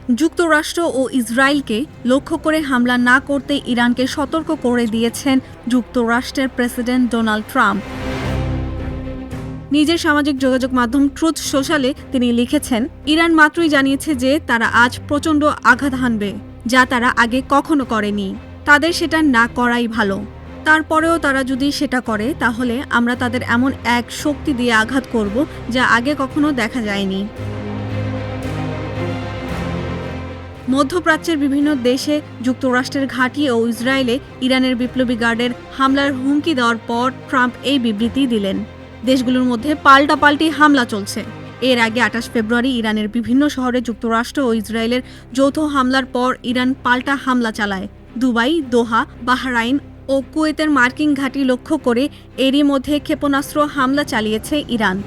যুক্তরাষ্ট্র ও ইসরায়েলকে লক্ষ্য করে হামলা না করতে ইরানকে সতর্ক করে দিয়েছেন যুক্তরাষ্ট্রের প্রেসিডেন্ট ডোনাল্ড ট্রাম্প। নিজের সামাজিক যোগাযোগ মাধ্যম ট্রুথ সোশ্যালে তিনি লিখেছেন, ইরান মাত্রই জানিয়েছে যে তারা আজ প্রচণ্ড আঘাত হানবে, যা তারা আগে কখনো করেনি। তাদের সেটা না করাই ভালো। তারপরেও তারা যদি সেটা করে, তাহলে আমরা তাদের এমন এক শক্তি দিয়ে আঘাত করব যা আগে কখনো দেখা যায়নি। মধ্যপ্রাচ্যের বিভিন্ন দেশে যুক্তরাষ্ট্রের ঘাঁটি ও ইসরায়েলে ইরানের বিপ্লবী গার্ডের হামলার হুমকি দেওয়ার পর ট্রাম্প এই বিবৃতি দিলেন। দেশগুলোর মধ্যে পাল্টাপাল্টি হামলা চলছে। এর আগে ২৮ ফেব্রুয়ারি ইরানের বিভিন্ন শহরে যুক্তরাষ্ট্র ও ইসরায়েলের যৌথ হামলার পর ইরান পাল্টা হামলা চালায়। দুবাই, দোহা, বাহরাইন ও কুয়েতের মার্কিন ঘাঁটি লক্ষ্য করে এরই মধ্যে ক্ষেপণাস্ত্র হামলা চালিয়েছে ইরান।